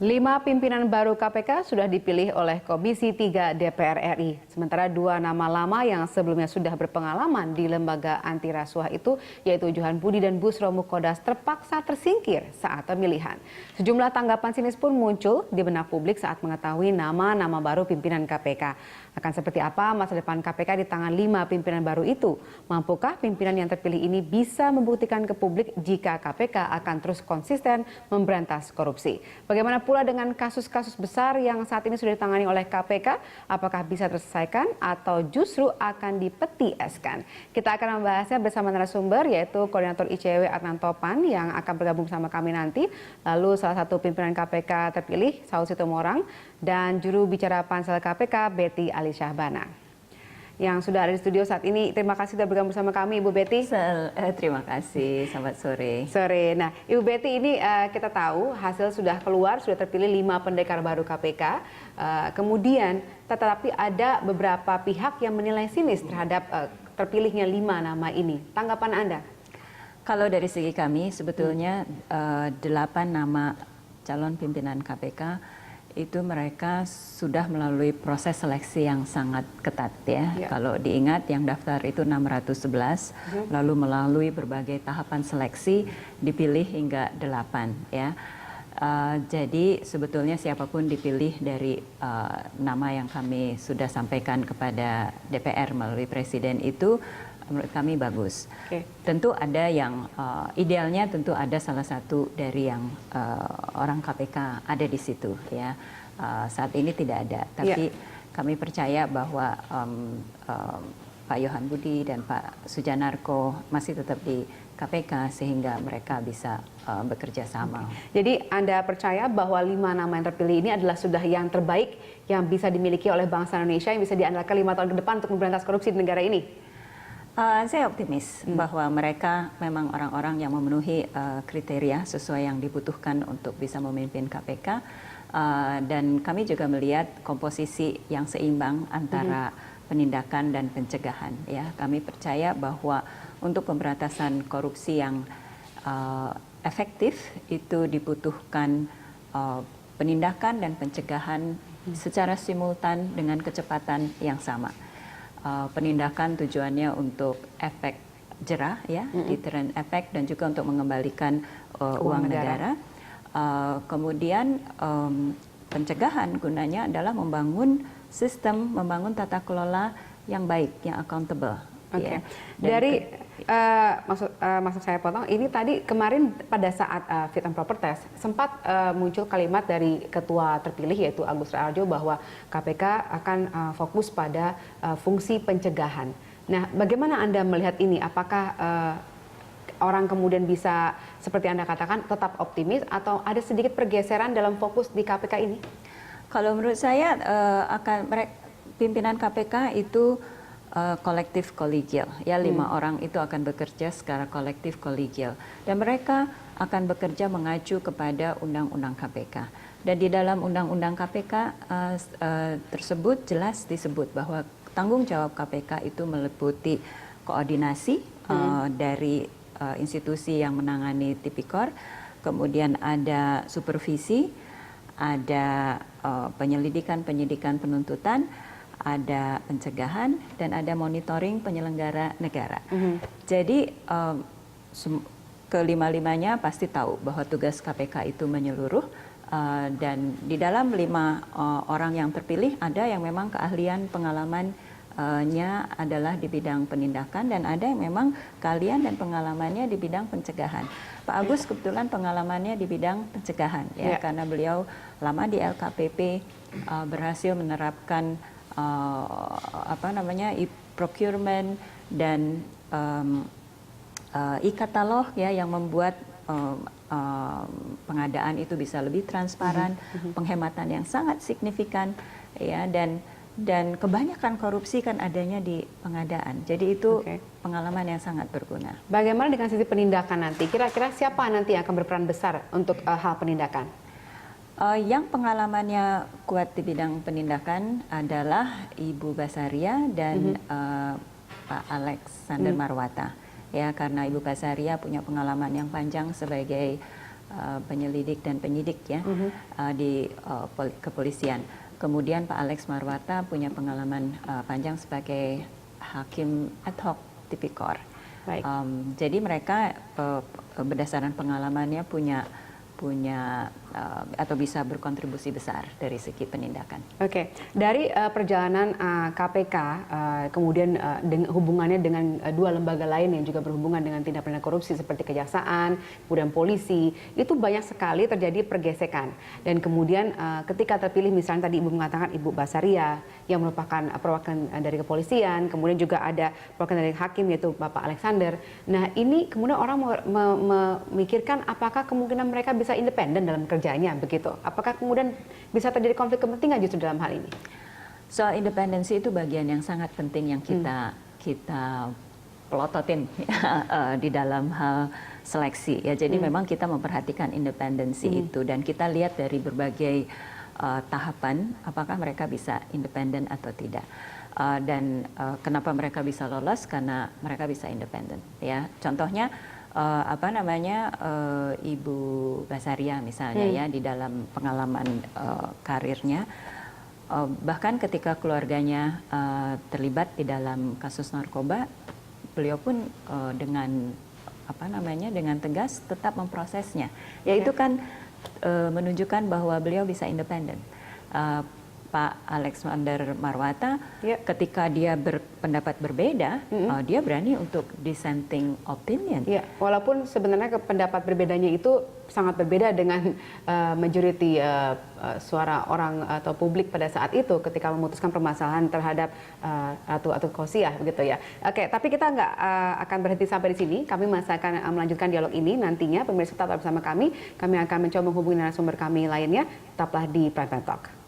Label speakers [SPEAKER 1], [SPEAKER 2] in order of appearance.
[SPEAKER 1] 5 pimpinan baru KPK sudah dipilih oleh Komisi 3 DPR RI. Sementara 2 nama lama yang sebelumnya sudah berpengalaman di lembaga anti rasuah itu, yaitu Johan Budi dan Busro Mukhodas, terpaksa tersingkir saat pemilihan. Sejumlah tanggapan sinis pun muncul di benak publik saat mengetahui nama-nama baru pimpinan KPK. Akan seperti apa masa depan KPK di tangan 5 pimpinan baru itu? Mampukah pimpinan yang terpilih ini bisa membuktikan ke publik jika KPK akan terus konsisten memberantas korupsi? Bagaimana pula dengan kasus-kasus besar yang saat ini sudah ditangani oleh KPK? Apakah bisa terselesaikan atau justru akan dipeti eskan? Kita akan membahasnya bersama narasumber, yaitu Koordinator ICW Adnan Topan yang akan bergabung bersama kami nanti. Lalu salah satu pimpinan KPK terpilih, Saud Sitomorang, dan juru bicara Pansel KPK, Betty Alissyahbana, yang sudah ada di studio saat ini. Terima kasih sudah bergabung bersama kami, Ibu Betty.
[SPEAKER 2] Terima kasih, selamat sore.
[SPEAKER 1] Sore. Nah, Ibu Betty, ini kita tahu hasil sudah keluar, sudah terpilih 5 pendekar baru KPK. Kemudian, tetapi ada beberapa pihak yang menilai sinis terhadap terpilihnya 5 nama ini. Tanggapan Anda?
[SPEAKER 2] Kalau dari segi kami, sebetulnya 8 nama calon pimpinan KPK itu mereka sudah melalui proses seleksi yang sangat ketat ya. Kalau diingat yang daftar itu 611, lalu melalui berbagai tahapan seleksi dipilih hingga 8 ya. Jadi sebetulnya siapapun dipilih dari nama yang kami sudah sampaikan kepada DPR melalui Presiden itu menurut kami bagus. Tentu ada yang idealnya, tentu ada salah satu dari yang orang KPK ada di situ ya. Saat ini tidak ada, tapi kami percaya bahwa Pak Johan Budi dan Pak Sujanarko masih tetap di KPK sehingga mereka bisa bekerja sama.
[SPEAKER 1] Jadi Anda percaya bahwa 5 nama yang terpilih ini adalah sudah yang terbaik yang bisa dimiliki oleh bangsa Indonesia, yang bisa diandalkan 5 tahun ke depan untuk memberantas korupsi di negara ini?
[SPEAKER 2] Saya optimis bahwa mereka memang orang-orang yang memenuhi kriteria sesuai yang dibutuhkan untuk bisa memimpin KPK, dan kami juga melihat komposisi yang seimbang antara penindakan dan pencegahan. Ya, kami percaya bahwa untuk pemberantasan korupsi yang efektif itu dibutuhkan penindakan dan pencegahan secara simultan dengan kecepatan yang sama. Penindakan tujuannya untuk efek jerah ya, deterrent effect, dan juga untuk mengembalikan uang negara. Kemudian pencegahan gunanya adalah membangun sistem, membangun tata kelola yang baik, yang accountable. Ya.
[SPEAKER 1] Dari maksud saya potong, ini tadi kemarin pada saat fit and proper test sempat muncul kalimat dari ketua terpilih yaitu Agus Raharjo bahwa KPK akan fokus pada fungsi pencegahan. Nah, bagaimana Anda melihat ini? Apakah orang kemudian bisa seperti Anda katakan tetap optimis atau ada sedikit pergeseran dalam fokus di KPK ini?
[SPEAKER 2] Kalau menurut saya pimpinan KPK itu kolektif kolegial ya, 5 orang itu akan bekerja secara kolektif kolegial dan mereka akan bekerja mengacu kepada undang-undang KPK, dan di dalam undang-undang KPK tersebut jelas disebut bahwa tanggung jawab KPK itu meliputi koordinasi dari institusi yang menangani tipikor, kemudian ada supervisi, ada penyelidikan, penyidikan, penuntutan, ada pencegahan, dan ada monitoring penyelenggara negara. Jadi kelima-limanya pasti tahu bahwa tugas KPK itu menyeluruh, dan di dalam 5 orang yang terpilih ada yang memang keahlian pengalamannya adalah di bidang penindakan, dan ada yang memang keahlian dan pengalamannya di bidang pencegahan. Pak Agus kebetulan pengalamannya di bidang pencegahan ya, karena beliau lama di LKPP, berhasil menerapkan e-procurement dan e-katalog ya, yang membuat pengadaan itu bisa lebih transparan, penghematan yang sangat signifikan ya, dan kebanyakan korupsi kan adanya di pengadaan. Jadi itu pengalaman yang sangat berguna.
[SPEAKER 1] Bagaimana dengan sisi penindakan nanti? Kira-kira siapa nanti yang akan berperan besar untuk hal penindakan?
[SPEAKER 2] Yang pengalamannya kuat di bidang penindakan adalah Ibu Basaria dan Pak Alexander Marwata. Ya, karena Ibu Basaria punya pengalaman yang panjang sebagai penyelidik dan penyidik ya di kepolisian. Kemudian Pak Alex Marwata punya pengalaman panjang sebagai hakim ad hoc tipikor.
[SPEAKER 1] Baik.
[SPEAKER 2] Jadi mereka berdasarkan pengalamannya punya atau bisa berkontribusi besar dari segi penindakan.
[SPEAKER 1] Oke, dari perjalanan KPK, kemudian hubungannya dengan dua lembaga lain yang juga berhubungan dengan tindak pidana korupsi seperti kejaksaan, kemudian polisi, itu banyak sekali terjadi pergesekan. Dan kemudian ketika terpilih misalnya tadi Ibu mengatakan Ibu Basaria yang merupakan perwakilan dari kepolisian, kemudian juga ada perwakilan dari hakim yaitu Bapak Alexander. Nah ini kemudian orang memikirkan apakah kemungkinan mereka bisa independen dalam kerjanya begitu. Apakah kemudian bisa terjadi konflik kepentingan justru dalam hal ini?
[SPEAKER 2] Soal independensi itu bagian yang sangat penting yang kita pelototin di dalam hal seleksi ya. Jadi memang kita memperhatikan independensi itu dan kita lihat dari berbagai tahapan apakah mereka bisa independen atau tidak. Dan kenapa mereka bisa lolos? Karena mereka bisa independen ya. Contohnya Ibu Basaria misalnya ya di dalam pengalaman karirnya bahkan ketika keluarganya terlibat di dalam kasus narkoba, beliau pun dengan dengan tegas tetap memprosesnya. Ya itu kan menunjukkan bahwa beliau bisa independen. Pak Alexander Marwata, ketika dia berpendapat berbeda, dia berani untuk dissenting opinion.
[SPEAKER 1] Ya, walaupun sebenarnya pendapat berbedanya itu sangat berbeda dengan majority suara orang atau publik pada saat itu ketika memutuskan permasalahan terhadap Ratu Khoziah begitu ya. Oke, tapi kita nggak akan berhenti sampai di sini. Kami masih akan melanjutkan dialog ini nantinya. Pemirsa tetap bersama kami. Kami akan mencoba menghubungi narasumber kami lainnya. Tetaplah di Prime Time Talk.